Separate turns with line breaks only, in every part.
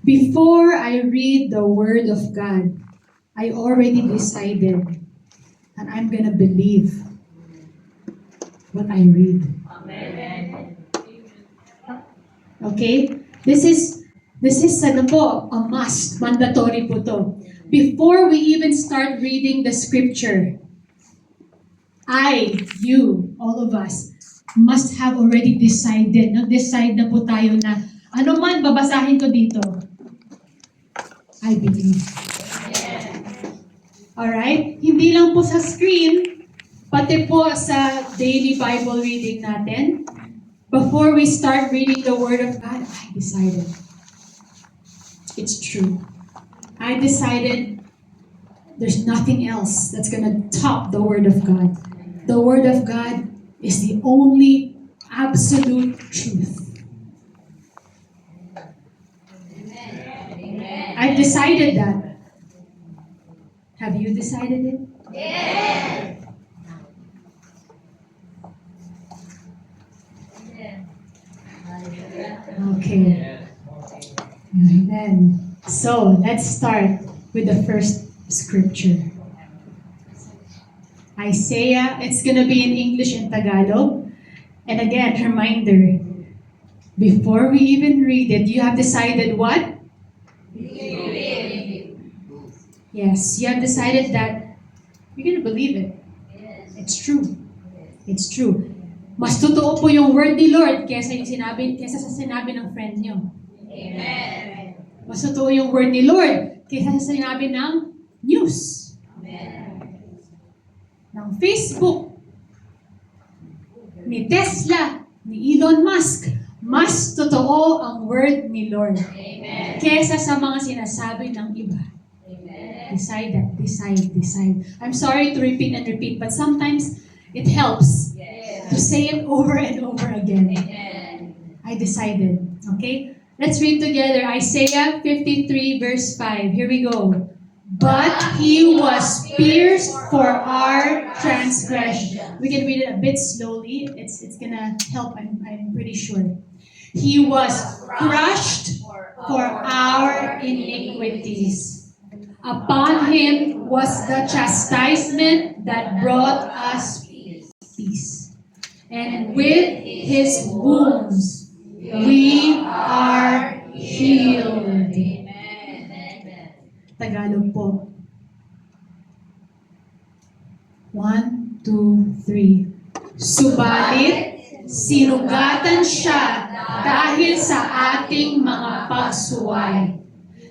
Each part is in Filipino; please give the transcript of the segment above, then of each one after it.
Before I read the Word of God, I already decided that I'm gonna believe what I read. Okay? This is ano po, a must, mandatory po to. Before we even start reading the scripture, you, all of us, must have already decided. Nag-decide na po tayo na ano man babasahin ko dito, I believe. Alright? Hindi lang po sa screen, pati po sa daily Bible reading natin. Before we start reading the Word of God, I decided. It's true. I decided there's nothing else that's gonna top the Word of God. The Word of God is the only absolute truth. I've decided that. Have you decided it?
Yes.
Okay. Amen. So, let's start with the first scripture. Isaiah, it's gonna be in English and Tagalog. And again, reminder, before we even read it, you have decided what? Yes, you have decided that you're gonna believe it. It's true. It's true. Mas totoo po yung word ni Lord kesa sa sinabi ng friend nyo.
Amen.
Mas totoo yung word ni Lord kesa sa sinabi ng news.
Amen.
Ng Facebook, ni Tesla, ni Elon Musk. Mas totoo ang word ni Lord
Amen.
kesa sa mga sinasabi ng iba.
Amen.
Decide that. Decide. I'm sorry to repeat and repeat, but sometimes it helps
Yes.
to say it over and over again.
Amen.
I decided. Okay? Let's read together Isaiah 53 verse 5. Here we go. But he was pierced for our transgression. We can read it a bit slowly. It's gonna help, I'm pretty sure. He was crushed for our iniquities. Upon him was the chastisement that brought us peace. And with his wounds we are healed. Tagalog po. 1, 2, 3. Subalit, sinugatan siya dahil sa ating mga pagsuway.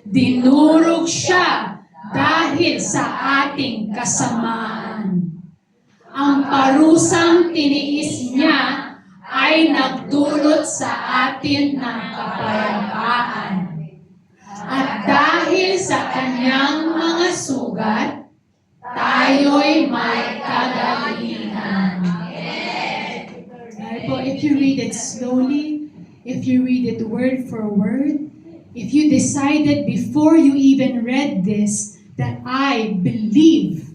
Dinurog siya dahil sa ating kasamaan. Ang parusang tiniis niya ay nagdulot sa atin ng kapayapaan. At dahil sa kanyang mga sugat, tayo'y may kagalingan. If you read it slowly, if you read it word for word, if you decided before you even read this that I believe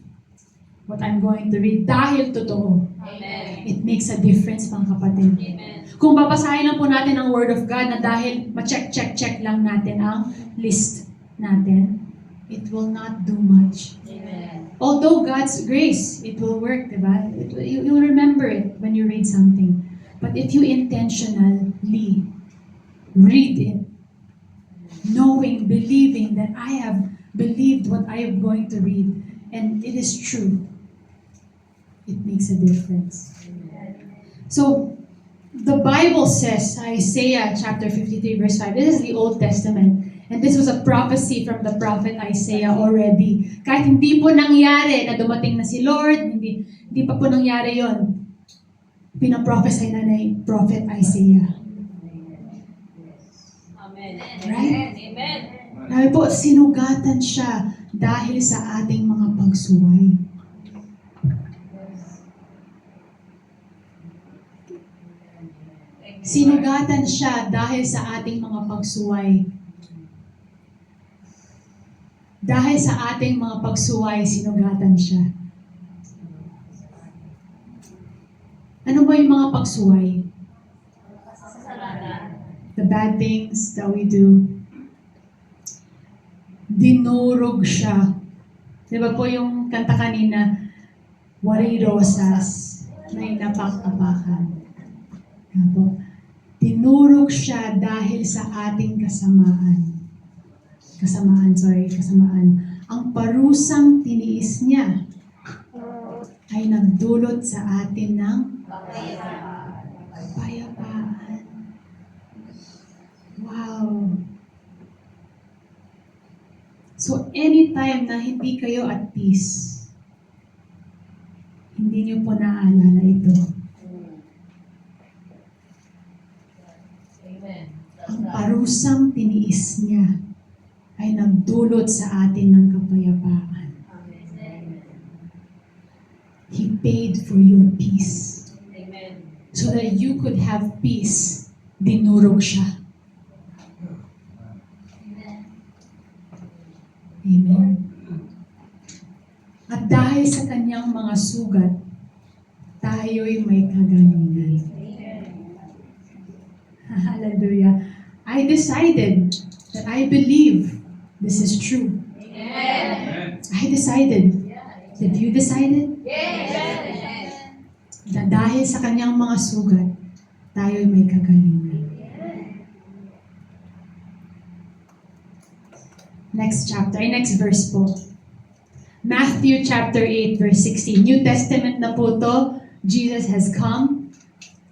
what I'm going to read dahil totoo,
Amen.
it makes a difference, mga kapatid.
Amen.
Kung babasahin lang po natin ang Word of God na dahil ma-check lang natin ang list natin, it will not do much.
Amen.
Although God's grace, it will work, diba? You'll remember it when you read something. But if you intentionally read it, knowing, believing that I have believed what I am going to read, and it is true, it makes a difference. So, the Bible says, Isaiah chapter 53 verse 5, this is the Old Testament, and this was a prophecy from the prophet Isaiah already. Kahit hindi po nangyari na dumating na si Lord, hindi pa po nangyari yon, pinaprophesy na ni prophet Isaiah.
Amen.
Right?
Amen.
Sabi po, sinugatan siya dahil sa ating mga pagsuway. Sinugatan siya dahil sa ating mga pagsuway. Dahil sa ating mga pagsuway, sinugatan siya. Ano ba yung mga pagsuway? the bad things that we do. Dinurog siya. Di ba po yung kanta kanina, Waray rosas, may napak-apakan. Apo. Dinurog siya dahil sa ating kasamaan. Kasamaan. Ang parusang tiniis niya ay nagdulot sa atin ng kapayapaan. Wow! So, anytime na hindi kayo at peace, hindi niyo po naaalala ito.
Amen.
Ang parusang tiniis niya ay nagdulot sa atin ng kapayapaan. He paid for your peace.
Amen.
So that you could have peace, dinurog siya. Amen. At dahil sa kanyang mga sugat, tayo'y may kagalingan. Hallelujah. I decided that I believe this is true.
Amen.
I decided. Did you decided?
Yes.
Na dahil sa kanyang mga sugat, tayo'y may kagalingan. Next chapter, next verse po. Matthew chapter 8, verse 16. New Testament na po to. Jesus has come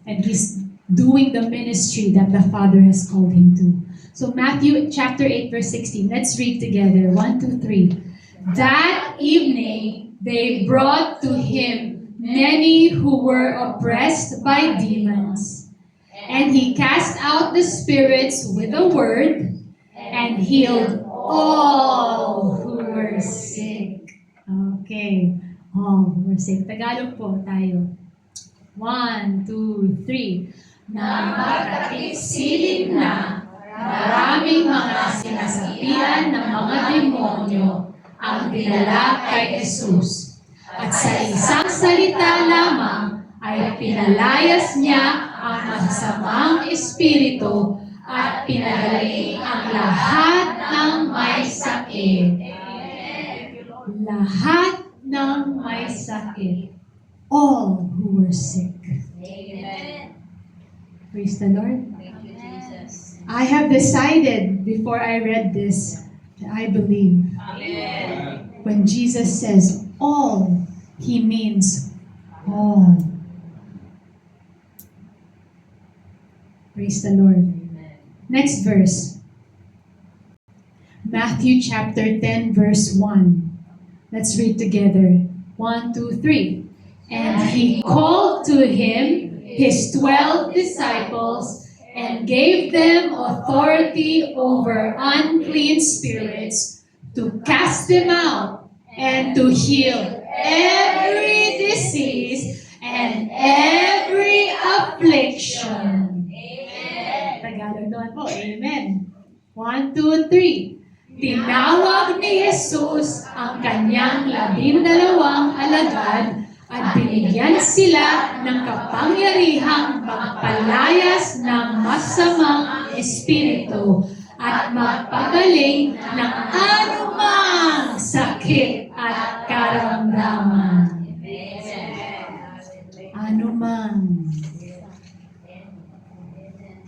and He's doing the ministry that the Father has called Him to. So Matthew chapter 8, verse 16. Let's read together. 1, 2, 3. That evening, they brought to Him many who were oppressed by demons. And He cast out the spirits with a word and healed all who were sick. Okay. All who were sick. Tagalog po tayo. 1, 2, 3. Na magkatipsilin na maraming mga sinasabihan ng mga demonyo ang dinala kay Jesus. At sa isang salita lamang ay pinalayas niya ang masasamang espiritu at pinagaling ang lahat ng may sakit. Lahat ng may sakit. All who were sick.
Amen.
Praise the Lord.
Thank you, Jesus.
I have decided before I read this that I believe
Amen.
when Jesus says all, He means all. Praise the Lord.
Amen.
Next verse. Matthew chapter 10, verse 1. Let's read together. 1, 2, 3. And He called to Him His 12 disciples and gave them authority over unclean spirits to cast them out and to heal every disease and every affliction.
Amen.
Tagalog naman po. Amen. 1, 2, 3. Tinawag ni Jesus ang kanyang 12 alagad at binigyan sila ng kapangyarihang magpalayas ng masamang espiritu at magpagaling ng anumang sakit at karamdaman. Anumang.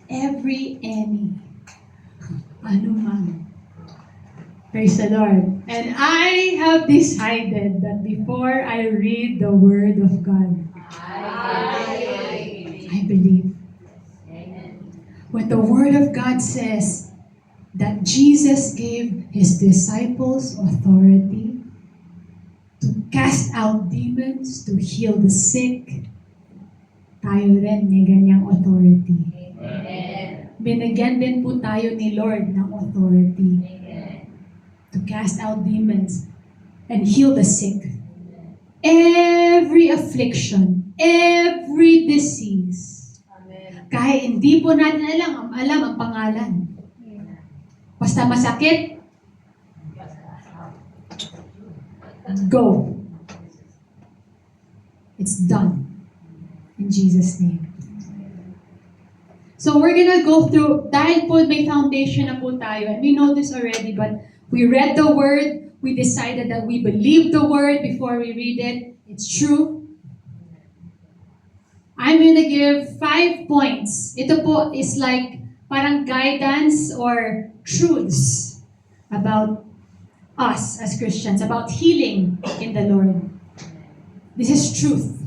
Any. Anumang. Praise the Lord. And I have decided that before I read the Word of God, I believe. When the Word of God says that Jesus gave His disciples authority to cast out demons, to heal the sick, tayo rin may ganyang authority. Binigyan din po tayo ni Lord ng authority to cast out demons and heal the sick. Every affliction, every disease. Kahit hindi po natin alam ang pangalan. Basta masakit, go. It's done. In Jesus' name. So we're gonna go through, dahil po may foundation na po tayo, and we know this already, but we read the Word, we decided that we believe the Word before we read it. It's true. I'm gonna give 5 points. Ito po is like parang guidance or truths about us as Christians, about healing in the Lord. This is truth.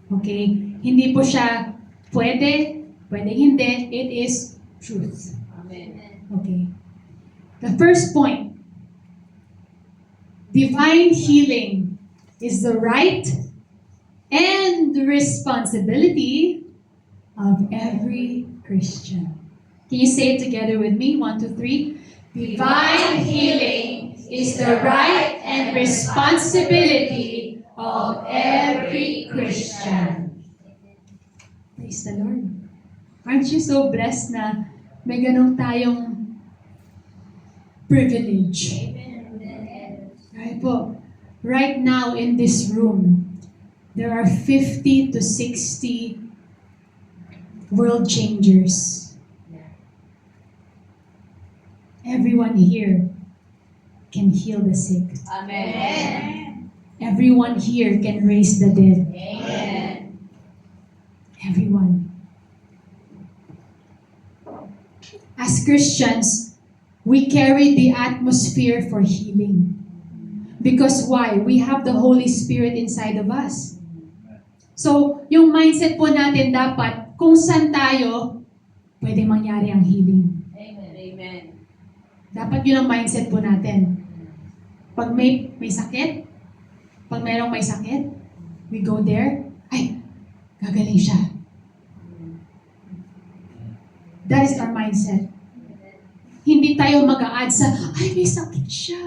Okay? Hindi po siya pwede hindi. It is truth.
Amen.
Okay. The first point. Divine healing is the right and the responsibility of every Christian. Can you say it together with me? 1, 2, 3. Divine healing is the right and responsibility of every Christian. Praise the Lord. Aren't you so blessed na may ganun tayong privilege? Right po. Right now in this room, there are 50 to 60 world changers. Everyone here can heal the sick.
Amen.
Everyone here can raise the dead.
Amen.
Everyone. As Christians, we carry the atmosphere for healing. Because why? We have the Holy Spirit inside of us. So, yung mindset po natin dapat, kung saan tayo, pwede mangyari ang healing.
Amen. Amen.
Dapat yun ang mindset po natin. Pag may sakit, pag mayroong may sakit, we go there, ay, gagaling siya. That is our mindset. Hindi tayo mag-a-add sa, ay, may sakit siya.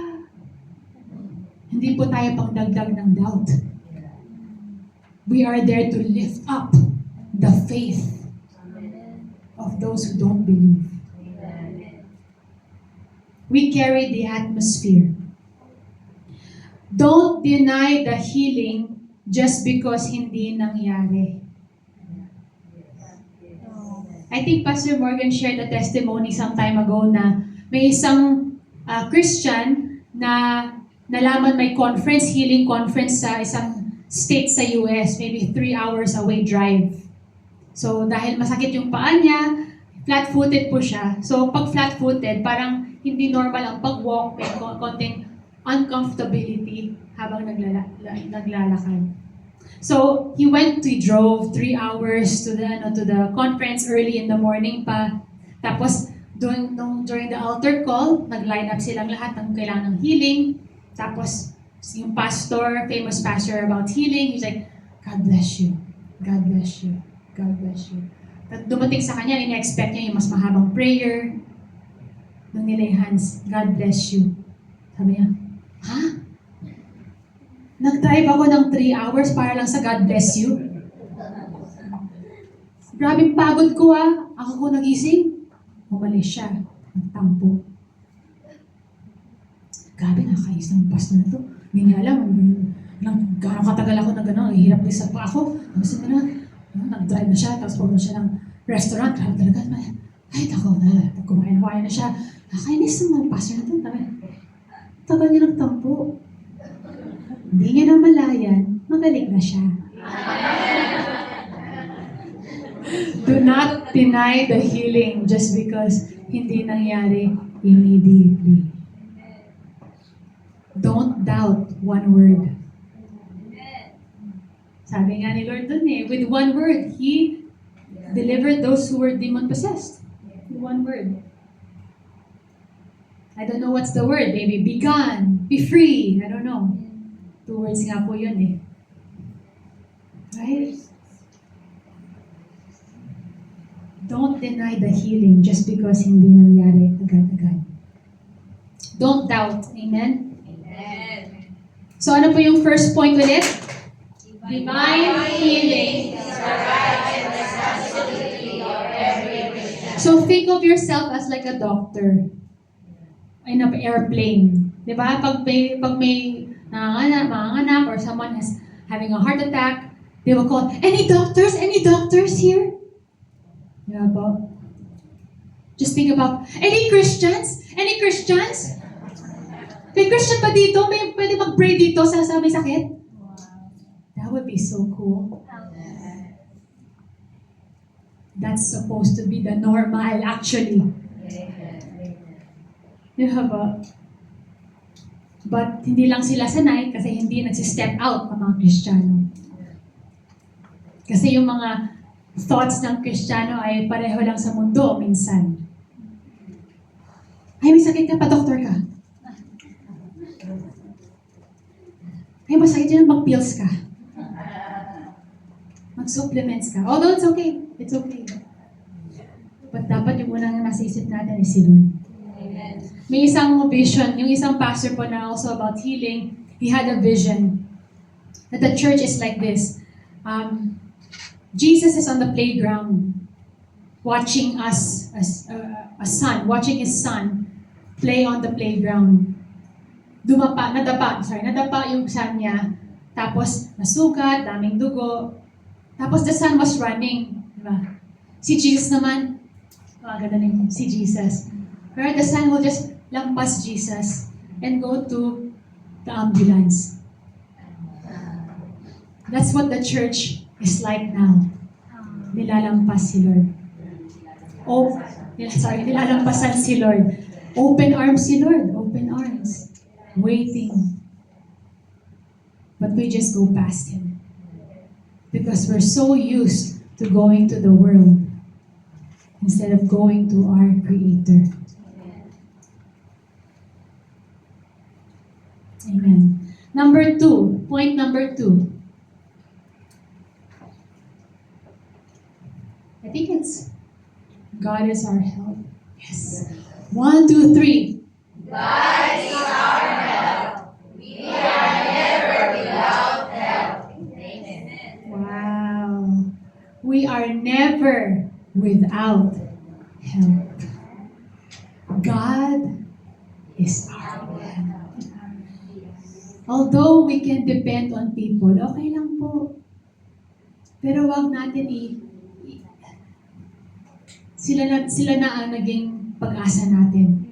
Hindi po tayo pangdagdag ng doubt. We are there to lift up the faith of those who don't believe. We carry the atmosphere. Don't deny the healing just because hindi nangyari. I think Pastor Morgan shared a testimony some time ago na may isang Christian na nalaman may conference, healing conference sa isang state sa US, maybe 3 hours away drive. So dahil masakit yung paa niya, flat-footed po siya. So pag flat-footed, parang hindi normal ang pag-walk, may konting uncomfortability habang naglalakad. So he drove 3 hours to the conference early in the morning pa. Tapos during the altar call, nag-line up silang lahat ng kailangan ng healing. Tapos yung pastor, famous pastor about healing, he's like, God bless you. God bless you. God bless you. At dumating sa kanya, ina-expect niya yung mas mahabang prayer. Nung nilay hands, God bless you. Sabi niya, ha? Nag-drive ako ng 3 hours para lang sa God bless you? Grabe pagod ko Ako ko nagising. Umalis siya. Nagtampo. Grabe, nakakayos ng pastor na to. Hindi niya alam. Gano'ng katagal ako na gano'n. Hirap din sa pa ako. Gusto mo na, nag-drive na siya. Tapos pagod siya ng restaurant. Grabe talaga. Ay, ako kumain na siya. Nakakainis ng mga pastor na to. Tagal niya nagtampo. Hindi niya na malayan, magaling na siya. Do not deny the healing just because hindi nangyari immediately. Don't doubt one word. Sabi nga ni Lord dun with one word, He delivered those who were demon-possessed. With one word. I don't know what's the word. Maybe be gone, be free. I don't know. 2 words nga po yun Right? Don't deny the healing just because hindi nangyari agad-agad. Don't doubt. Amen?
Amen.
So ano po yung first point ulit?
Divine healing is the right and responsibility of every Christian.
So think of yourself as like a doctor in an airplane. Diba? Pag may manganganak, or someone is having a heart attack, they will call, any doctors here? Diba po? Just think about, any Christians? Any Christians? May Christian pa dito? May pwede mag-pray dito sa may sakit? That would be so cool. That's supposed to be the normal, actually. Diba ba? But hindi lang sila sanay kasi hindi nagsistep out ang mga Kristiyano. Kasi yung mga thoughts ng Kristiyano ay pareho lang sa mundo minsan. Ay, may sakit ka pa, doktor ka. Ay, masakit yun, mag-pills ka. Mag-supplements ka. Although it's okay. It's okay. But dapat yung unang nasa isip natin is si Lord. May isang vision, yung isang pastor po na also about healing, he had a vision that the church is like this. Jesus is on the playground watching us, as a son, watching his son play on the playground. Nadapa yung son niya, tapos nasugat, daming dugo, tapos the son was running, diba? Si Jesus naman, ganda si Jesus. Right? The son will just lampas Jesus and go to the ambulance. That's what the church is like now. Nilalampas si Lord. Nilalampasan si Lord. Open arms si Lord. Open arms. Waiting. But we just go past Him. Because we're so used to going to the world instead of going to our Creator. Amen. Point number 2. I think it's God is our help. Yes. 1, 2, 3.
God is our help. We are never without help. Amen.
Wow. We are never without help. God is our help. Although we can depend on people, okay lang po. Pero wag natin sila na ang naging pag-asa natin.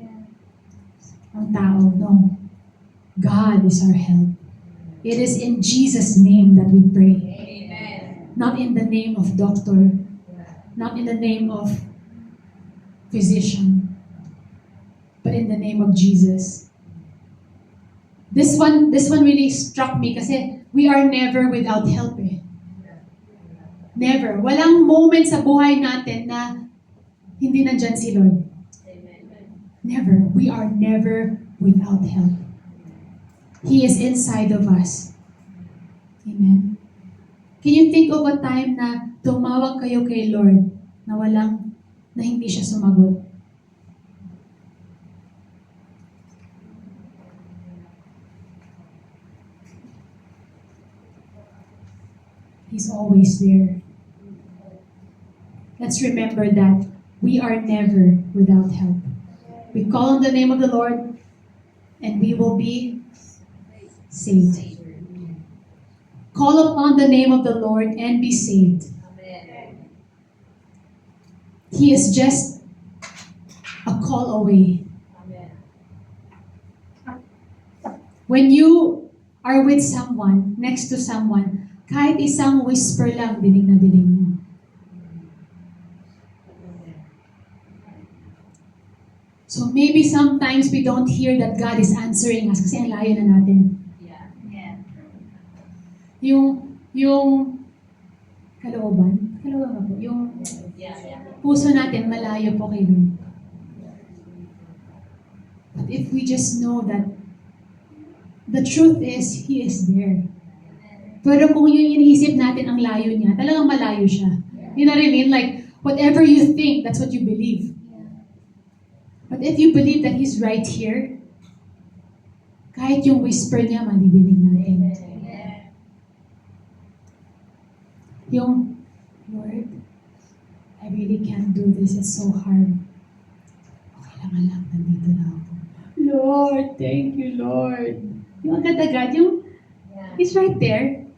Ang tao, no. God is our help. It is in Jesus' name that we pray.
Amen.
Not in the name of doctor. Not in the name of physician. But in the name of Jesus. This one really struck me kasi we are never without help eh. Never. Walang moment sa buhay natin na hindi nandyan si Lord. Never. We are never without help. He is inside of us. Amen. Can you think of a time na tumawag kayo kay Lord na hindi siya sumagot? He's always there. Let's remember that we are never without help. We call on the name of the Lord and we will be saved. Call upon the name of the Lord and be saved. He is just a call away. When you are with someone, next to someone, kahit isang whisper lang, dinig na dinig mo. So maybe sometimes we don't hear that God is answering us kasi ang layo na natin. Yung kalooban ba po? Yung puso natin malayo po kay Lord. But if we just know that the truth is, He is there. Pero kung yung iniisip natin ang layo niya, talagang malayo siya. You know what I mean? Like, whatever you think, that's what you believe. But if you believe that He's right here, kahit yung whisper niya, madidinig natin. Yung, Lord, I really can't do this. It's so hard. Okay lang, nandito na ako. Lord, thank you, Lord. Yung agad-agad, yung, He's right there.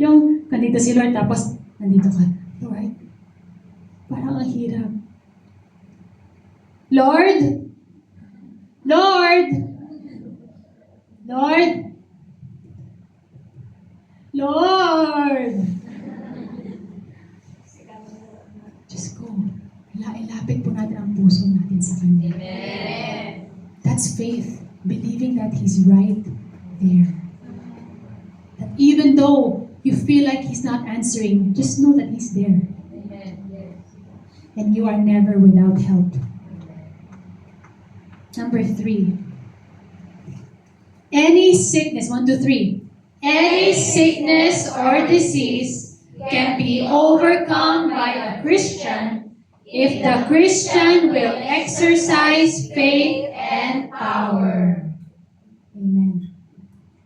Yung, nandito si Lord, tapos, nandito ka. Lord, parang ang hirap. Lord, Lord, Lord, Lord. Just go. Ilapit po natin ang puso natin sa Kanya. That's faith. Believing that He's right there. That even though you feel like He's not answering, just know that He's there. And you are never without help. Number 3. Any sickness, 1, 2, 3. Any sickness or disease can be overcome by a Christian if the Christian will exercise faith and power. Amen.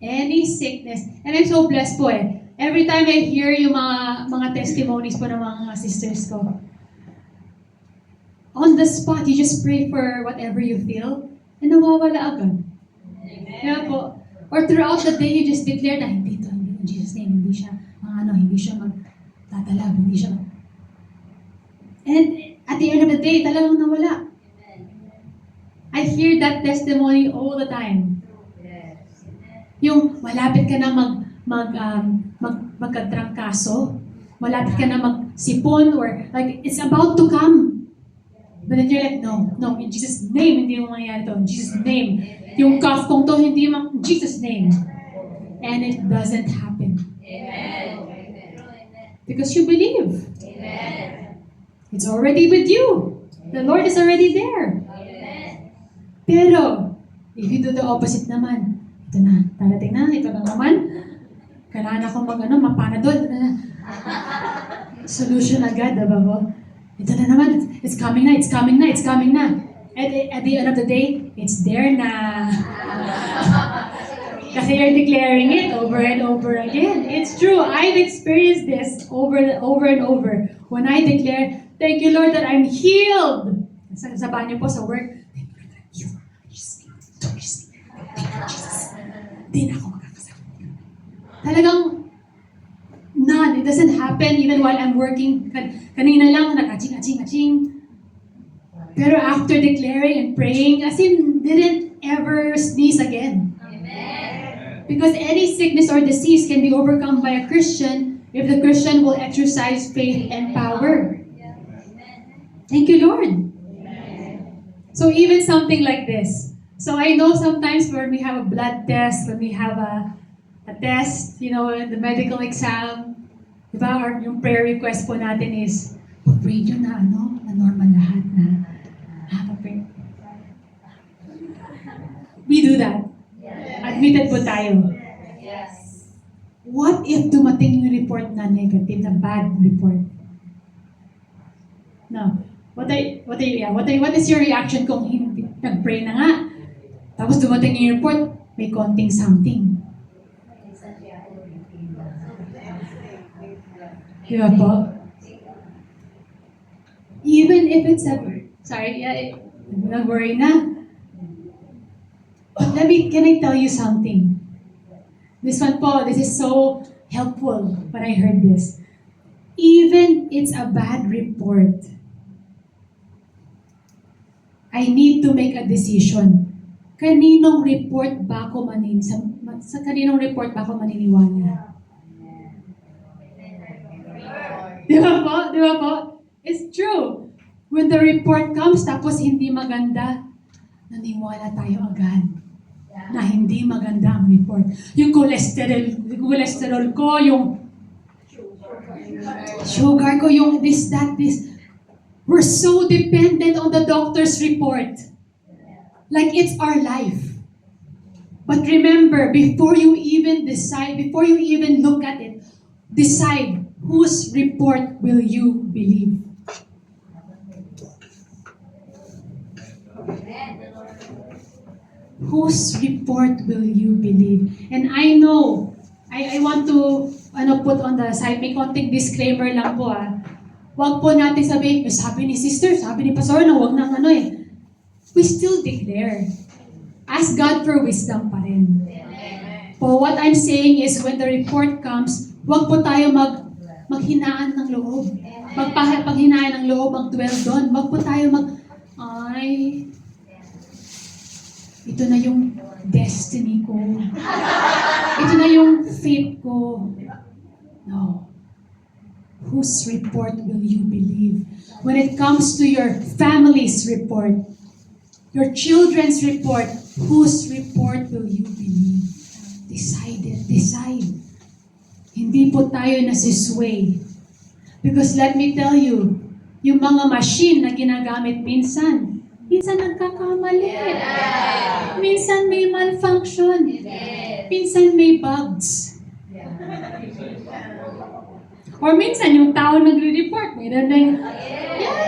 Any sickness. And I'm so blessed po eh. Every time I hear yung mga testimonies po ng mga sisters ko, on the spot, you just pray for whatever you feel, and nawawala agad. Kaya po, or throughout the day, you just declare na hindi to, in Jesus' name, hindi siya magtatalag, hindi siya. And at the end of the day, talagang nawala. I hear that testimony all the time. Yung malapit ka na magkatrangkaso, malapit ka na magsipon, or like it's about to come. But then you're like, no, in Jesus' name, hindi mo mangyayari to. In Jesus' name. Yung cough kong to, hindi mo, in Jesus' name. And it doesn't happen. Because you believe. It's already with you. The Lord is already there. Pero, if you do the opposite naman, ito na, darating na, ito na naman, kailangan akong mapanadol, solution agad, diba po? Ito na naman, it's coming na. At the end of the day, it's there na. Kasi you're declaring it over and over again. It's true, I've experienced this over and over. When I declare, thank you Lord that I'm healed. Sa banyo po, sa work, thank you Lord that I'm healed. Jesus. Di na ako magkakasakit. Talagang, none. It doesn't happen even while I'm working. Kanina lang, nag-aching. Pero after declaring and praying, as in, didn't ever sneeze again. Amen. Because any sickness or disease can be overcome by a Christian if the Christian will exercise faith and power. Thank you, Lord. So even something like this. So I know sometimes when we have a blood test, when we have a test, the medical exam, diba, or yung prayer request po natin is, pag-pray nyo na normal lahat na, pag-pray. We do that. Admitted po tayo. What if dumating yung report na negative, na bad report? No. What is your reaction kung hindi, nag-pray na nga, tapos dumating yung report, may konting something. Diba po? Even if it's don't worry na. But can I tell you something? This is so helpful when I heard this. Even it's a bad report, I need to make a decision. Kaninong report ba ako maniniwala? Di ba po? It's true. When the report comes, tapos hindi maganda, naniwala tayo agad na hindi maganda ang report. Yung cholesterol ko, yung sugar ko, yung this. We're so dependent on the doctor's report. Like it's our life. But remember, before you even look at it, decide whose report will you believe. Whose report will you believe? And I know, I want to put on the side, may konting disclaimer lang po Huwag po natin sabihin, sabi ni sister, sabi ni pastor na huwag nang We still declare. Ask God for wisdom pa rin. For what I'm saying is when the report comes, huwag po tayo maghinaan ng loob. Paghinaan ng loob, mag-dwell doon. Huwag po tayo ay, ito na yung destiny ko. Ito na yung fate ko. No. Whose report will you believe? When it comes to your family's report, your children's report, whose report will you believe? Decide it. Decide. Hindi po tayo nasisway. Because let me tell you, yung mga machine na ginagamit minsan nagkakamali. Minsan may malfunction. Minsan may bugs. Or minsan yung tao nagre-report, mayroon na yung, yeah.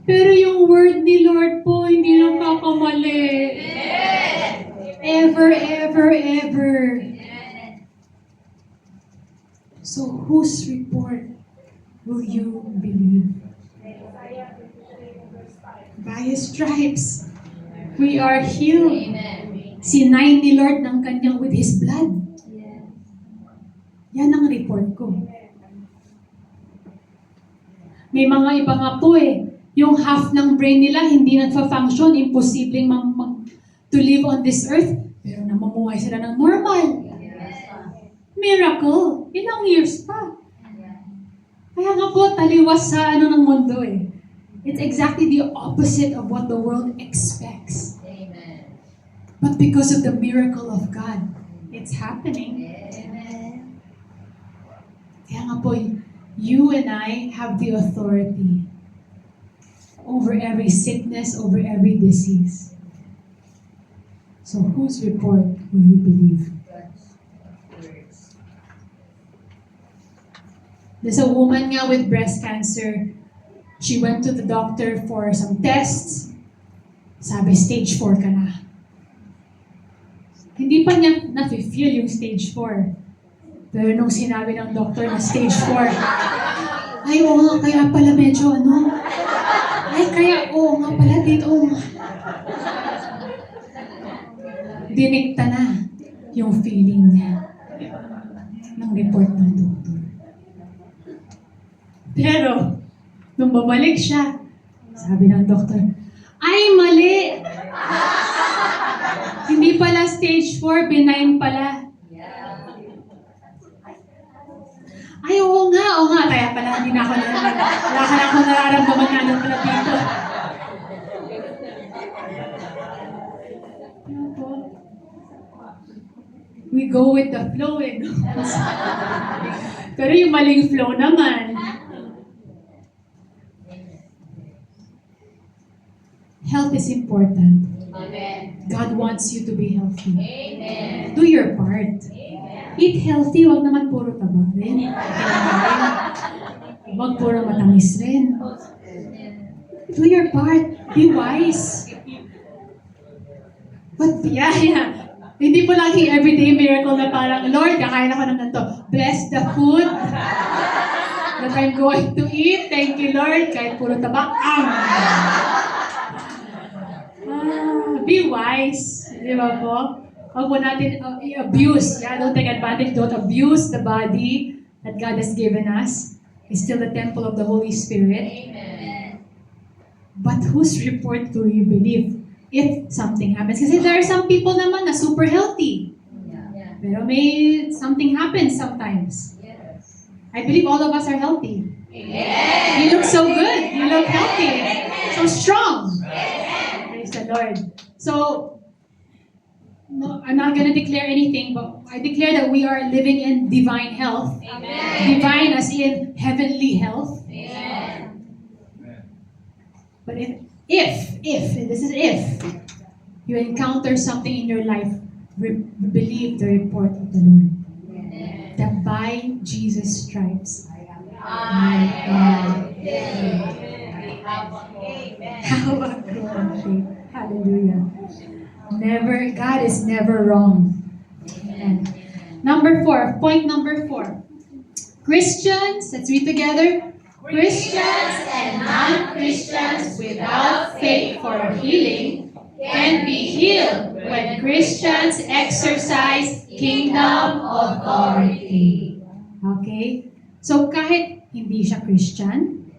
Pero yung word ni Lord po, hindi nagkakamali. Ever, ever, ever. So whose report will you believe? By His stripes, we are healed. Sinain ni Lord ng kanyang with His blood. Yan ang report ko. May mga iba nga po yung half ng brain nila hindi nagfa-function, imposibleng to live on this earth, pero namumuhay sila ng normal. Miracle. Ilang years pa. Kaya nga po, taliwas sa ng mundo It's exactly the opposite of what the world expects.
Amen.
But because of the miracle of God, it's happening.
Amen.
Kaya nga po, you and I have the authority over every sickness, over every disease. So whose report will you believe? There's a woman nga with breast cancer. She went to the doctor for some tests. Sabi, stage 4 ka na. Hindi pa niya na-feel yung stage 4. Pero nung sinabi ng doctor na stage 4, ay, oo nga, kaya pala medyo ay, kaya, oo nga pala dito, dinikta na yung feeling niya ng report ng doctor. Pero, nung babalik siya, sabi ng doktor, ay, mali! Hindi pala stage 4, benign pala. Ay, oo nga, kaya pala hindi na ako wala ka na akong nararamdaman na pala dito. We go with the flow Pero yung maling flow naman, health is important.
Amen.
God wants you to be healthy.
Amen.
Do your part. Eat healthy, wag naman puro taba rin. Wag puro matamis rin. Do your part. Be wise. But yeah. Hindi po laging everyday miracle na parang, Lord, kakain ako ng ganito. Bless the food that I'm going to eat. Thank you, Lord. Kahit puro taba. Be wise. Di ba po? Huwag mo natin i-abuse. Yeah, don't take advantage. Don't abuse the body that God has given us. It's still the temple of the Holy Spirit.
Amen.
But whose report do you believe if something happens? Kasi there are some people naman na super healthy.
Yeah.
Pero may something happens sometimes.
Yes.
I believe all of us are healthy.
Amen.
You look so good. You look healthy. So strong. Praise the Lord. So, no, I'm not going to declare anything, but I declare that we are living in divine health.
Amen.
Divine as in heavenly health.
Amen.
But this is if you encounter something in your life, believe the report of the Lord.
Amen.
That by Jesus' stripes,
I am healed. Amen.
how about faith? Hallelujah. God is never wrong. Amen. Point number 4. Christians, let's read together.
Christians and non-Christians without faith for healing can be healed when Christians exercise kingdom authority.
Okay? So kahit hindi siya Christian,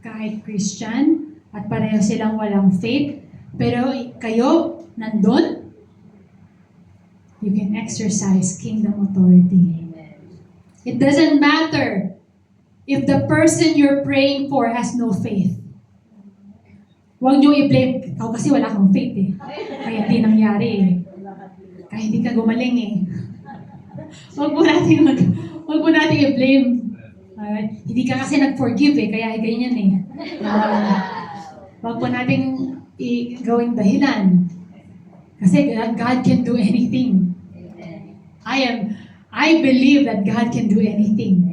kahit Christian, at pareho silang walang faith, pero kayo, nandun, you can exercise kingdom authority. It doesn't matter if the person you're praying for has no faith. Huwag niyo i-blame, kasi wala kang faith eh. Kaya hindi nangyari eh. Kaya hindi ka gumaling eh. Huwag mo natin i-blame. Alright? Hindi ka kasi nag-forgive eh, kaya ganyan eh. Huwag mo natin gawing dahilan. Kasi God can do anything. I believe that God can do anything.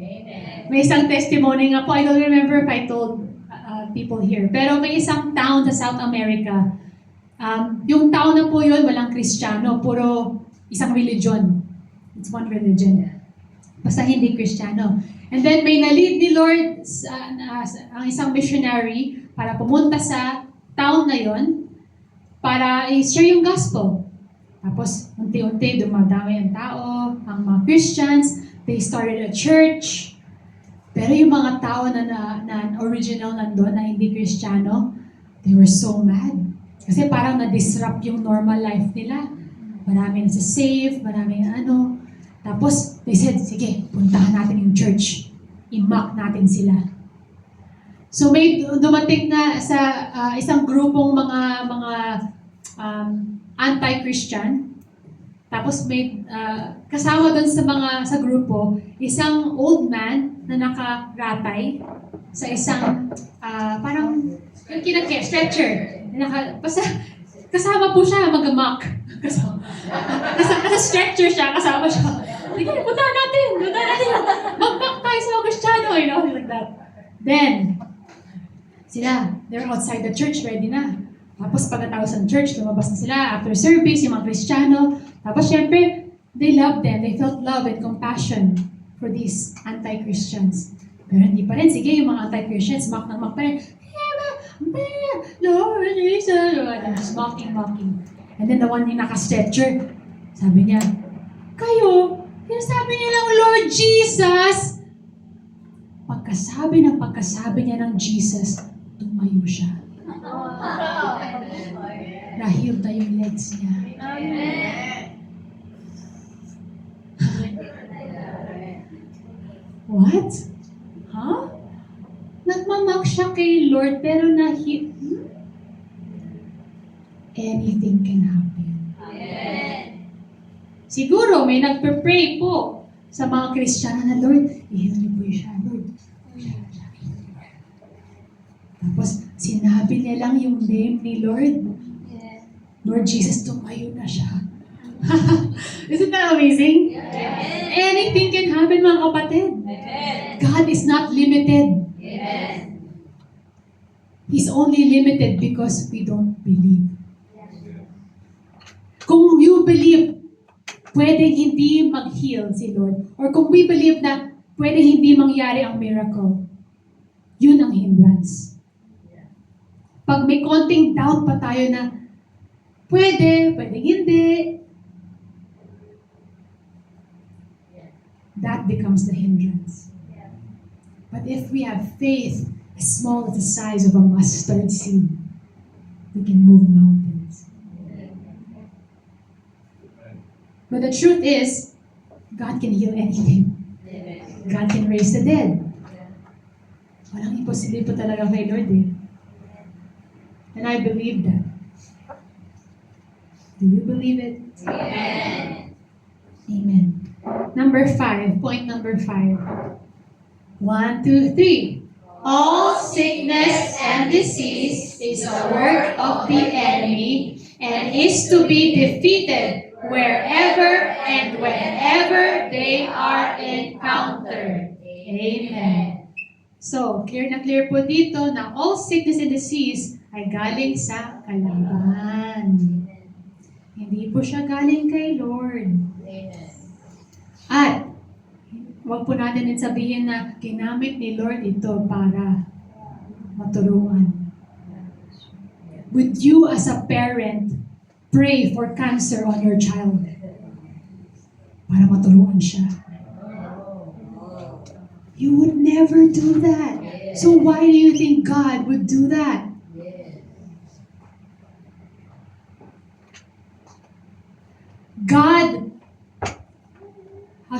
May isang testimony nga po, I don't remember if I told people here, pero may isang town sa South America. Yung town na po yun, walang Kristiyano, puro isang religion. It's one religion. Basta hindi Kristiyano. And then may na-lead ni Lord ang isang missionary para pumunta sa town na yon para i-share yung gospel. Tapos unti-unti dumadami ang tao, ang mga Christians, they started a church. Pero yung mga tao na original nandun, na hindi Kristiyano, they were so mad. Kasi parang na-disrupt yung normal life nila. Marami na save, marami na ano. Tapos, they said, sige, puntahan natin yung church. I-mock natin sila. So may dumating na sa isang grupong mga anti-Christian. Tapos may kasama doon sa grupo, isang old man na nakaratay sa isang parang yung stretcher. Kasama po siya mag-mock. Kasi stretcher siya, kasama siya. Sige, puntahan natin. Mag-mock tayo sa mga Kristiyano, like that. Then, they're outside the church, ready na. Tapos pagkatapos ng church, lumabas na sila. After service, yung mga Kristiyano. Tapos syempre, they loved them. They felt love and compassion for these anti-Christians. Pero hindi pa rin. Sige, yung mga anti-Christians, mock pa rin. Lord Jesus. Just mocking. And then the one yung naka-stretcher, sabi niya, kayo, sabi niya ng Lord Jesus. Pagkasabi niya ng Jesus, tumayo siya. Nahil na yung legs niya. What? Huh? Nagmamak siya kay Lord pero anything can happen. Siguro may nagpe-pray po sa mga Kristiyano na Lord, i-heal niyo po siya, Lord. Tapos sinabi niya lang yung name ni Lord. Lord Jesus, tumayo na siya. Isn't that amazing? Yes. Anything can happen, mga kapatid. Amen. God is not limited. Yes. He's only limited because we don't believe. Yes. Kung you believe, pwedeng hindi mag-heal si Lord. Or kung we believe na pwedeng hindi mangyari ang miracle, yun ang hindrance. Pag may konting doubt pa tayo na pwedeng hindi, that becomes the hindrance. But if we have faith as small as the size of a mustard seed, we can move mountains. But the truth is, God can heal anything. God can raise the dead. Walang imposible po talaga kay Lord eh. And I believe that. Do you believe it? Amen. Amen. Number 5. Point number 5. 1, 2, 3. All sickness and disease is a work of the enemy and is to be defeated wherever and whenever they are encountered. Amen. So, clear na clear po dito na all sickness and disease ay galing sa kalaban. Hindi po siya galing kay Lord. At, huwag po natin sabihin na ginamit ni Lord ito para maturuan. Would you as a parent pray for cancer on your child? Para maturuan siya. You would never do that. So why do you think God would do that?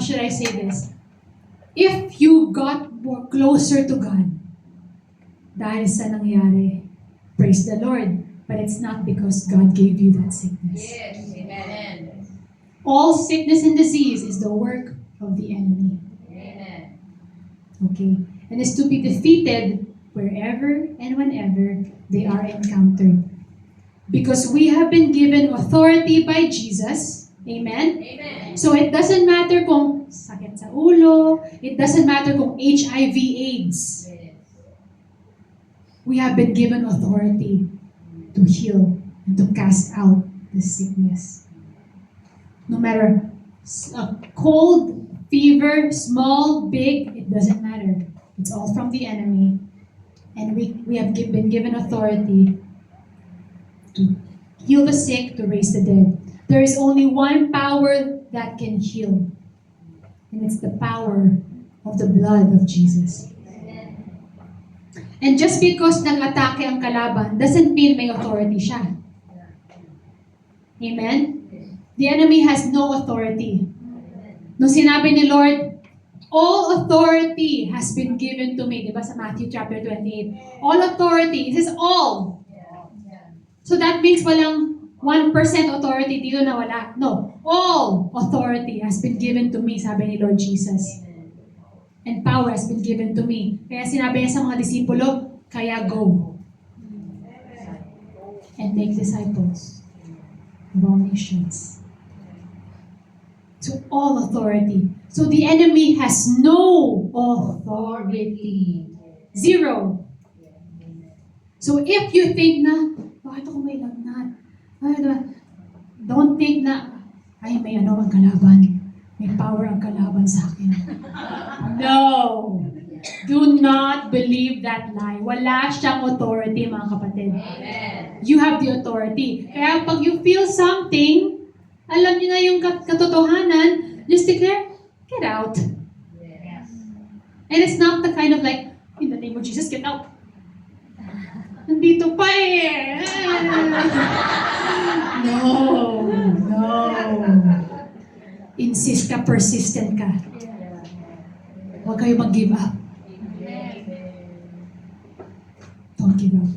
should I say this? If you got more closer to God, dahil sa nangyari, praise the Lord. But it's not because God gave you that sickness.
Yes. Amen.
All sickness and disease is the work of the enemy.
Amen.
Okay? And is to be defeated wherever and whenever they are encountered. Because we have been given authority by Jesus. Amen?
Amen.
So it doesn't matter kung sakit sa ulo, it doesn't matter kung HIV, AIDS.
Yes.
We have been given authority to heal and to cast out the sickness. No matter cold, fever, small, big, it doesn't matter. It's all from the enemy. And we have been given authority to heal the sick, to raise the dead. There is only one power that can heal. And it's the power of the blood of Jesus. And just because nag-atake ang kalaban doesn't mean may authority siya. Amen? The enemy has no authority. Nung sinabi ni Lord, all authority has been given to me. Diba sa Matthew chapter 28? All authority. It says all. So that means walang 1% authority dito na wala. No. All authority has been given to me, sabi ni Lord Jesus. And power has been given to me. Kaya sinabi niya sa mga disipulo, kaya go. And make disciples of all nations. To all authority. So the enemy has no authority. Zero. So if you think na, bakit ako may lagnat? Don't think na, ay may ano ang kalaban. May power ang kalaban sa akin. No! Do not believe that lie. Wala siyang authority, mga kapatid.
Amen.
You have the authority. Kaya pag you feel something, alam niyo na yung katotohanan, just declare, get out.
Yes.
And it's not the kind of like, in the name of Jesus, get out. Nandito pa eh. No. Insist ka, persistent ka. Huwag kayo mag-give up. Don't give up.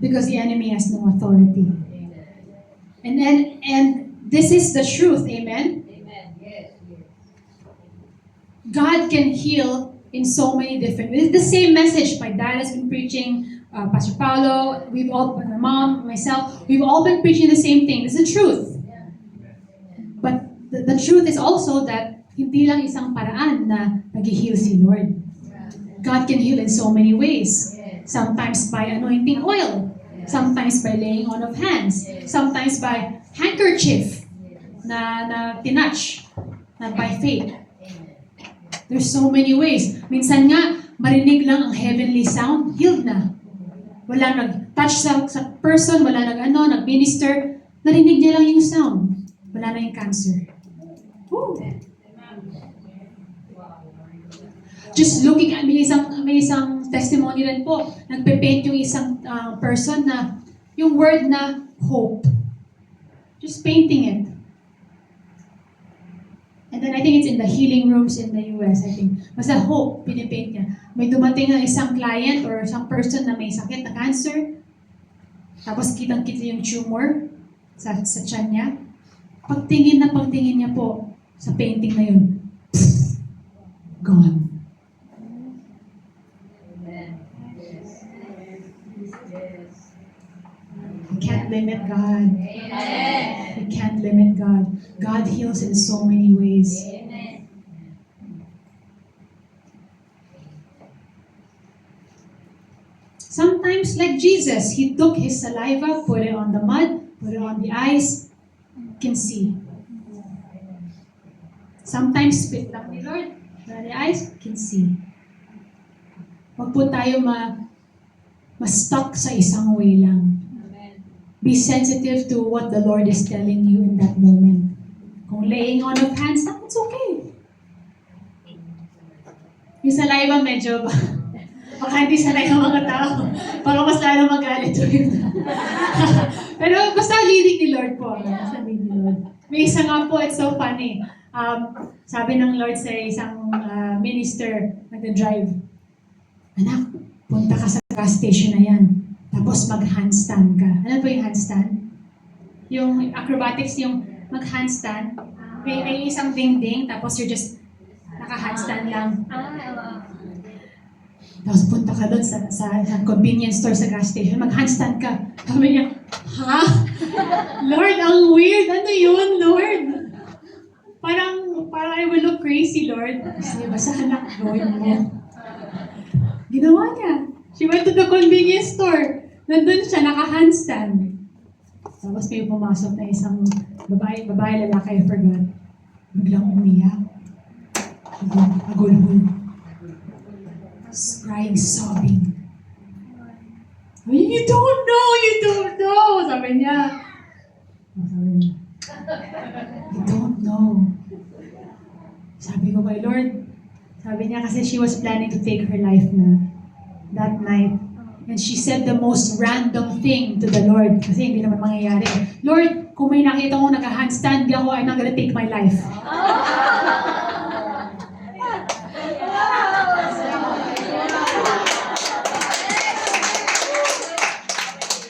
Because the enemy has no authority. And this is the truth, amen?
Amen. Yes.
God can heal in so many different ways. It's the same message my dad has been preaching, Pastor Paulo, my mom, myself, we've all been preaching the same thing. It's the truth. But the truth is also that hindi lang isang paraan na nag-heal si Lord. God can heal in so many ways. Sometimes by anointing oil. Sometimes by laying on of hands. Sometimes by handkerchief na tinouch na by faith. There's so many ways. Minsan nga, marinig lang ang heavenly sound, healed na. Wala nag-touch sa person, wala nag-minister, narinig niya lang yung sound. Wala na yung cancer. Woo. Just looking at, may isang testimony rin po, nagpe-paint yung isang person na, yung word na hope. Just painting it. And then I think it's in the healing rooms in the US, I think. Basta hope, pinipaint niya. May dumating na isang client or isang person na may sakit na cancer. Tapos kitang-kita yung tumor sa tiyan niya. Pagtingin niya po sa painting na yun, gone. You can't limit God. You can't limit God. God heals in so many ways. Sometimes, like Jesus, He took His saliva, put it on the mud, put it on the eyes, can see. Sometimes, spit lang ni Lord, put on the eyes, can see. Huwag po tayo ma-stuck sa isang way lang. Be sensitive to what the Lord is telling you in that moment. Kung laying on of hands, it's okay. Yung saliva medyo baka hindi sanay ang mga tao. Baka mas lalo magalit yun. Pero basta leading ni Lord po. Basta leading ni Lord. May isa nga po, it's so funny. Sabi ng Lord sa isang minister, nagda-drive, anak, punta ka sa gas station na yan. Tapos mag-handstand ka. Ano po yung handstand? Yung acrobatics, yung mag-handstand. May isang ding-ding, tapos you're just naka-handstand lang. Tapos punta ka doon sa convenience store sa gas station, mag-handstand ka. Sabi niya, ha? Lord, ang weird. Ano yun, Lord? Parang I will look crazy, Lord. Kasi basahan na, gawin mo. Ginawa niya. She went to the convenience store. Nandun siya, naka-handstand. Tapos may pumasok na isang babae, lalaki, I forgot. Biglang umiyak. Agulhul. Crying, sobbing. You don't know! Sabi niya. You don't know. Sabi ko kay Lord, sabi niya kasi she was planning to take her life na that night. And she said the most random thing to the Lord. Kasi hindi naman mangyayari. Lord, kung may nakita mo naka-handstand ako, I'm not gonna take my life.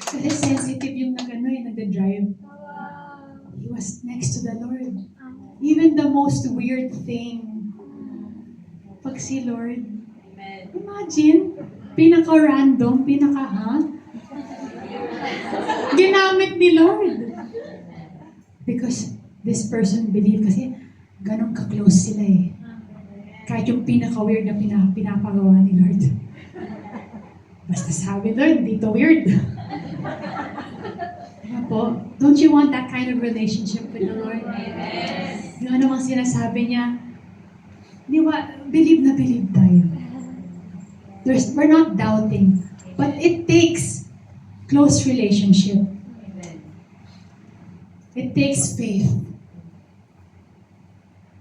Kasi sensitive yung nagda-drive. He was next to the Lord. Even the most weird thing. Pag si Lord, imagine, pinaka-random, ginamit ni Lord. Because this person believed, kasi ganun ka-close sila eh. Kahit yung pinaka-weird na pinapagawa ni Lord. Basta sabi, Lord, dito weird. Ano po? Don't you want that kind of relationship with the Lord? Yes. Yung ano mang sinasabi niya, di ba, believe na believe tayo. We're not doubting, but it takes close relationship. It takes faith.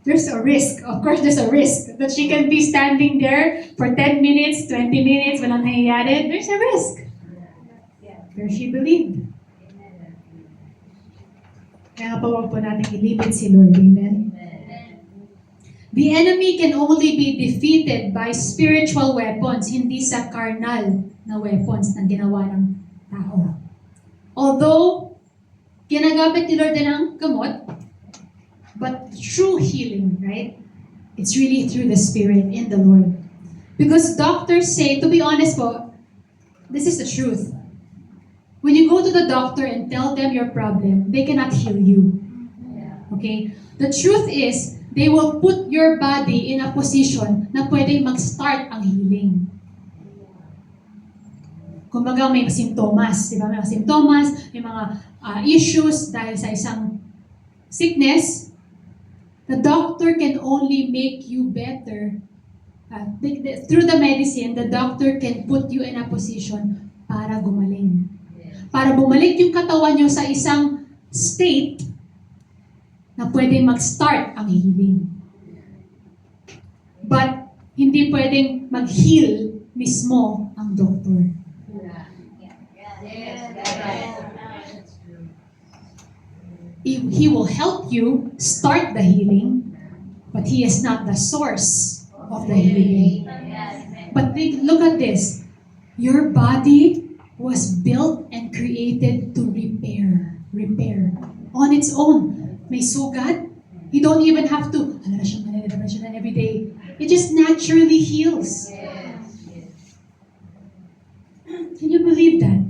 There's a risk. Of course, there's a risk that she can be standing there for 10 minutes, 20 minutes, walang nangyayari. There's a risk. Pero she believed. Kaya nga po natin ilibid si Lord. Amen? The enemy can only be defeated by spiritual weapons, hindi sa carnal na weapons na ginawa ng tao. Although, ginagamit ni Lord din ang gamot, but true healing, right? It's really through the Spirit in the Lord. Because doctors say, to be honest po, this is the truth. When you go to the doctor and tell them your problem, they cannot heal you. Okay? The truth is, they will put your body in a position na pwedeng mag-start ang healing. Kumbaga may simptomas, di ba? May mga simptomas, may mga issues dahil sa isang sickness. The doctor can only make you better. Through the medicine, the doctor can put you in a position para gumaling. Para bumalik yung katawan nyo sa isang state na pwedeng mag-start ang healing. But, hindi pwedeng mag-heal mismo ang doctor. He will help you start the healing, but he is not the source of the healing. But look at this. Your body was built and created to repair. On its own. May sugat. You don't even have to, every day. It just naturally heals. Can you believe that?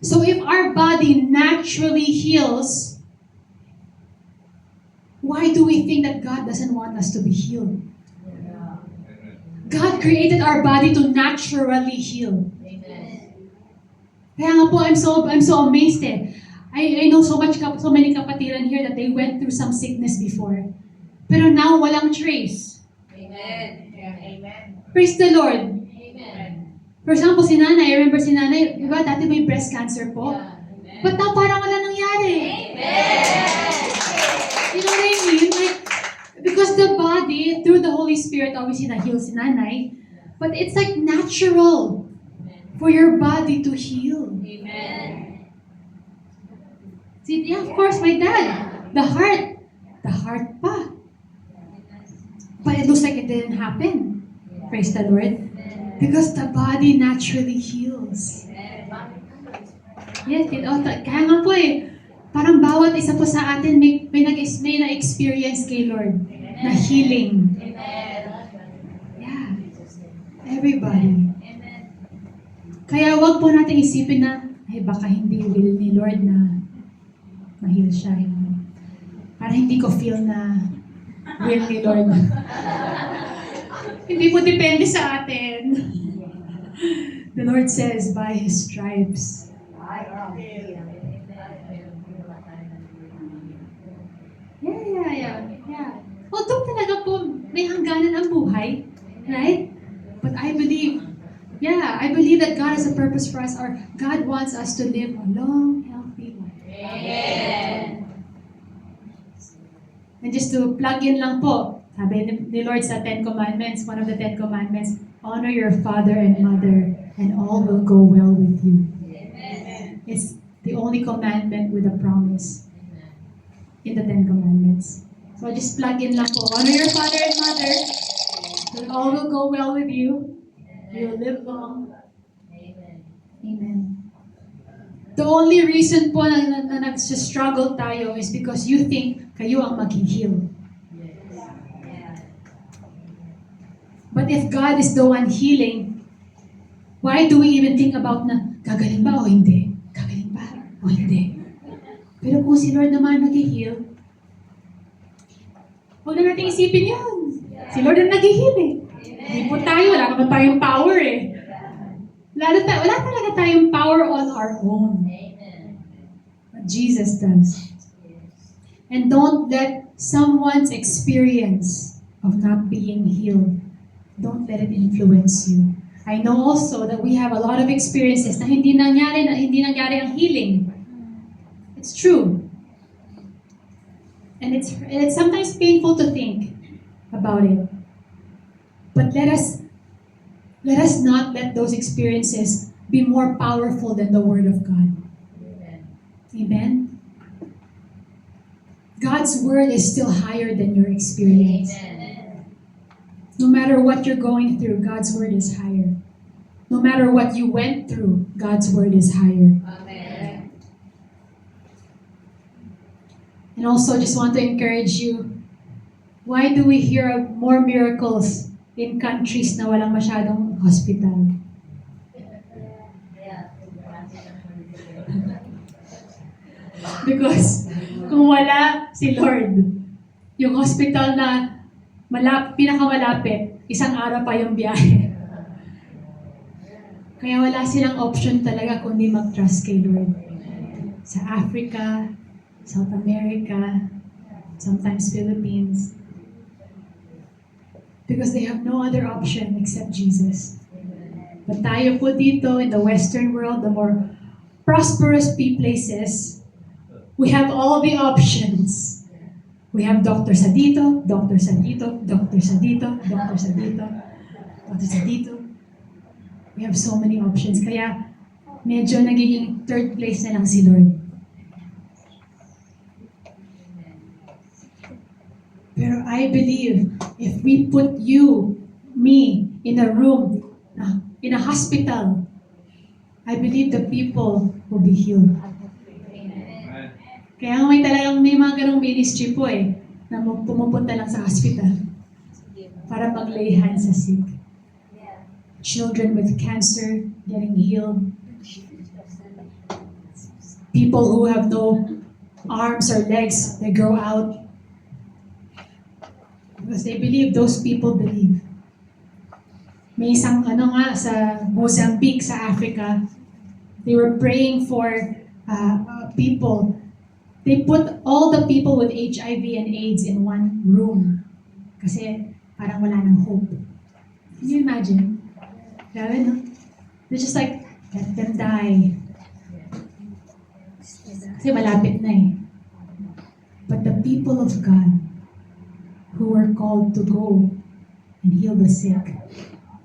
So if our body naturally heals, why do we think that God doesn't want us to be healed? God created our body to naturally heal. Kaya nga po, I'm so amazed eh. I know so many kapatiran here that they went through some sickness before. Pero now, walang trace.
Amen. Amen.
Praise the Lord.
Amen.
For example, si nanay, I remember si nanay, di ba, dati may breast cancer po.
Amen.
But now, parang wala nangyari.
Amen.
You know what I mean? Like, because the body, through the Holy Spirit, obviously na-heal si nanay, but it's like natural for your body to heal.
Amen.
See, yeah, of course, my dad. The heart pa. But it looks like it didn't happen. Praise the Lord. Because the body naturally heals. Yes, kaya nga po parang bawat isa po sa atin may na-experience kay Lord na healing. Yeah. Everybody. Kaya wag po natin isipin na, baka hindi will ni Lord na ma-heal siya. Para hindi ko feel na will ni Lord. Hindi po depende sa atin. The Lord says, by His stripes. Yeah. Although talaga po, may hangganan ang buhay. Right? But I believe that God has a purpose for us, or God wants us to live a long, healthy life.
Amen.
And just to plug in lang po, sabi ni Lord sa Ten Commandments, one of the Ten Commandments, honor your father and mother, and all will go well with you.
Amen.
It's the only commandment with a promise in the Ten Commandments. So just plug in lang po, honor your father and mother, and all will go well with you. You'll live long. Amen. The only reason po na nag-struggle tayo is because you think kayo ang mag-heal. But if God is the one healing, why do we even think about na gagaling ba o hindi? Gagaling ba o hindi? Pero kung si Lord naman mag-heal, huwag na natin isipin yun. Si Lord ang nag-heal eh. Hindi po tayo, wala naman tayong power eh. Wala talaga tayong power on our own. But Jesus does. And don't let someone's experience of not being healed, don't let it influence you. I know also that we have a lot of experiences na hindi nangyari ang healing. It's true. And it's sometimes painful to think about it. But let us not let those experiences be more powerful than the Word of God. Amen? God's Word is still higher than your experience. No matter what you're going through, God's Word is higher. No matter what you went through, God's Word is higher.
Amen.
And also, just want to encourage you, why do we hear of more miracles in countries na walang masyadong hospital? Because kung wala si Lord, yung hospital na pinakamalapit, isang araw pa yung biyahe. Kaya wala silang option talaga kundi mag-trust kay Lord. Sa Africa, South America, sometimes Philippines. Because they have no other option except Jesus. But tayo po dito in the Western world, the more prosperous places, we have all the options. We have doctor sa dito, doctor sa dito, doctor sa dito, doctor sa dito, doctor sa dito. We have so many options. Kaya medyo nagiging third place na lang si Lord. Pero I believe if we put you, me, in a room, in a hospital, I believe the people will be healed. Kaya may mga ganong ministry po na pumupunta lang sa hospital para mag-lay hands sa sick. Children with cancer getting healed. People who have no arms or legs, they grow out. Because they believe, those people believe. May isang sa Mozambique, sa Africa, they were praying for people. They put all the people with HIV and AIDS in one room. Kasi parang wala nang hope. Can you imagine? Grabe, no? They're just like, let them die. Kasi malapit na But the people of God, who were called to go and heal the sick,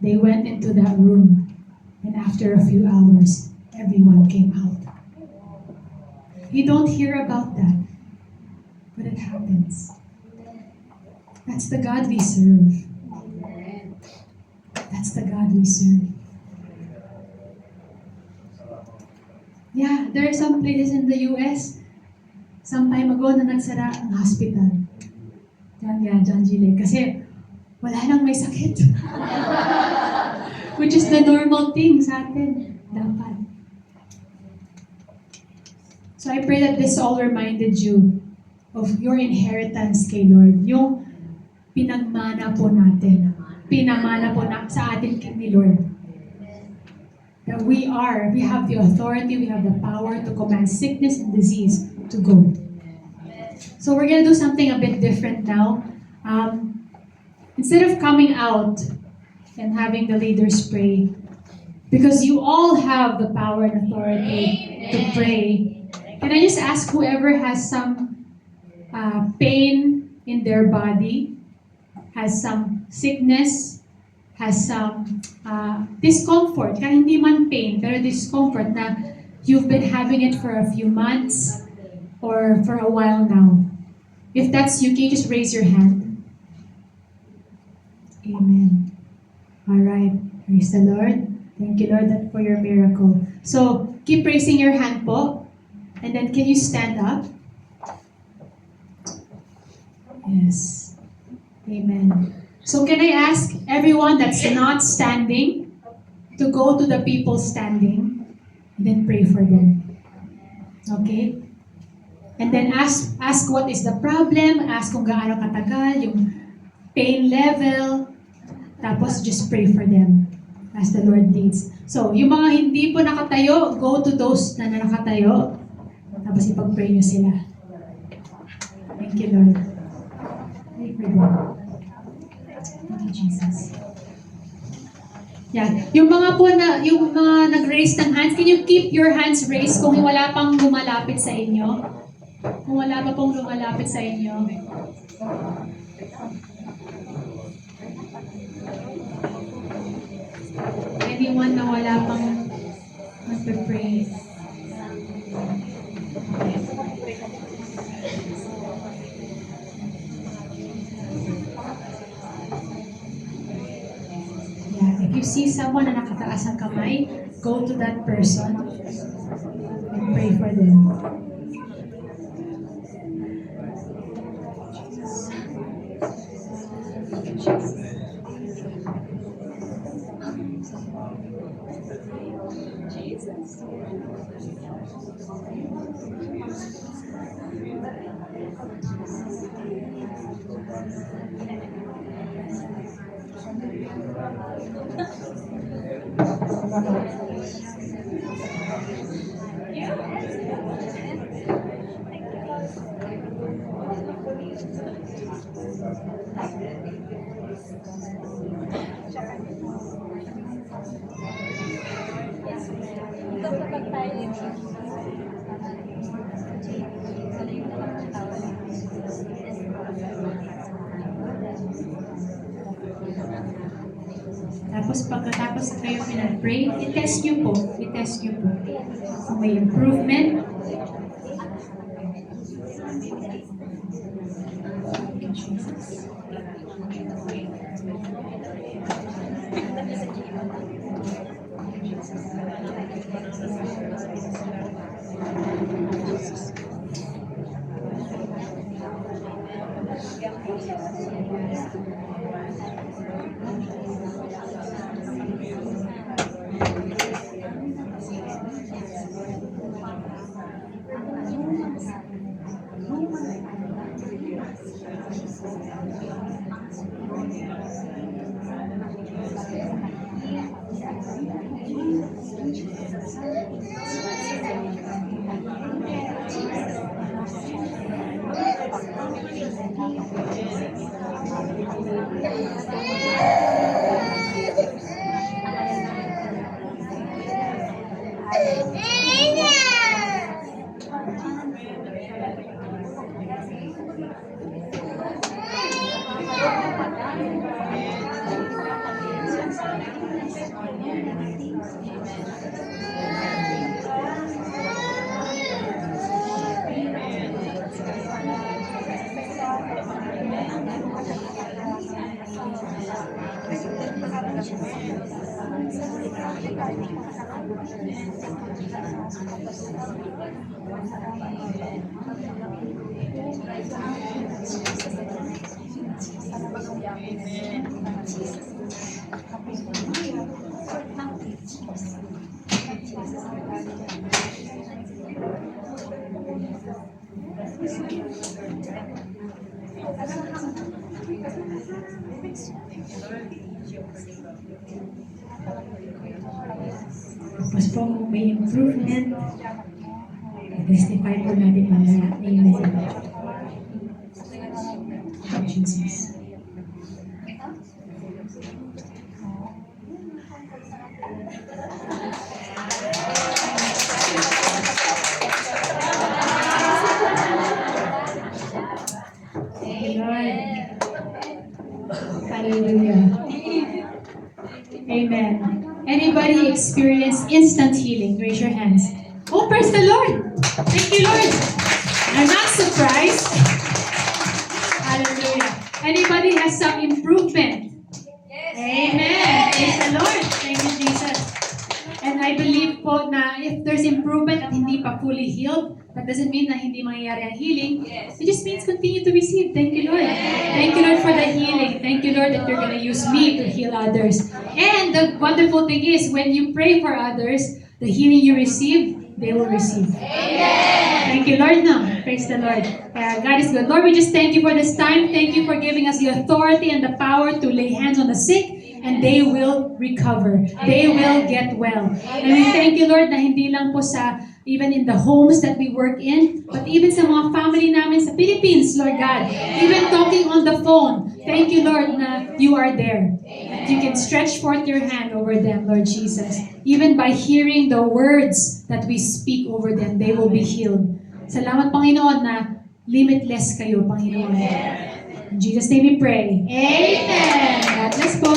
they went into that room, and after a few hours, everyone came out. You don't hear about that, but it happens. That's the God we serve. That's the God we serve. Yeah, there are some places in the US, some time ago na nagsara ang hospital. John G. Lake. Kasi wala nang may sakit. Which is the normal thing sa atin. Dapat. So I pray that this all reminded you of your inheritance kay Lord. Yung pinagmana po natin. Pinamana po sa atin ni Lord. That we have the authority, we have the power to command sickness and disease to go. So we're gonna do something a bit different now. Instead of coming out and having the leaders pray, because you all have the power and authority to pray, can I just ask whoever has some pain in their body, has some sickness, has some discomfort, kahit hindi man pain, pero discomfort na you've been having it for a few months or for a while now. If that's you, can you just raise your hand? Amen. All right. Praise the Lord. Thank you, Lord, for your miracle. So, keep raising your hand po. And then, can you stand up? Yes. Amen. So, can I ask everyone that's not standing to go to the people standing and then pray for them? Okay? And then ask what is the problem, ask kung gaano katagal, yung pain level, tapos just pray for them as the Lord leads. So, yung mga hindi po nakatayo, go to those na nakatayo, tapos ipag-pray nyo sila. Thank you, Lord. Pray for them. Thank you, Jesus. Yan. Yung mga nag-raise ng hands, can you keep your hands raised kung wala pang lumalapit sa inyo? Kung wala pa pong lumalapit sa inyo. Anyone na wala pang magpe-pray. Yeah, if you see someone na nakataas ang kamay, go to that person and pray for them. Tapos pagkatapos kayo pinag-pray, i-test nyo po. I-test nyo po. Kung may improvement. Tapos po kung may improvement, testify po natin mamaya. Amen. Jesus. Thank you, Lord. Hallelujah. Amen. Anybody experience instant healing? Raise your hands. Oh, praise the Lord. Thank you, Lord. I'm not surprised. Hallelujah. Anybody has some improvement? Amen. Praise the Lord. Thank you, Jesus. And I believe po na if there's improvement at hindi pa fully healed, that doesn't mean na hindi mangyayari ang healing. It just means continue to receive. Thank you, Lord. Thank you, Lord, for the healing. Thank you, Lord, that you're going to use me to heal others. And the wonderful thing is, when you pray for others, the healing you receive, they will receive. Thank you, Lord. No, praise the Lord. God is good. Lord, we just thank you for this time. Thank you for giving us the authority and the power to lay hands on the sick, and they will recover. They will get well. And we thank you, Lord, na hindi lang po sa even in the homes that we work in, but even sa mga family namin sa Philippines, Lord God. Even talking on the phone. Thank you, Lord, na you are there. That you can stretch forth your hand over them, Lord Jesus. Even by hearing the words that we speak over them, they will be healed. Salamat, Panginoon, na limitless kayo, Panginoon. In Jesus' name we pray. Amen. God bless po.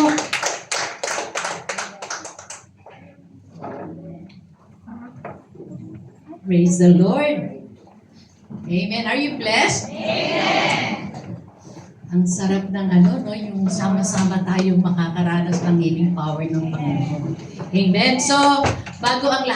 Praise the Lord. Amen. Are you blessed?
Amen.
Ang sarap ng yung sama-sama tayong makakaranas ng healing power ng Panginoon. Amen. So, bago ang lahat,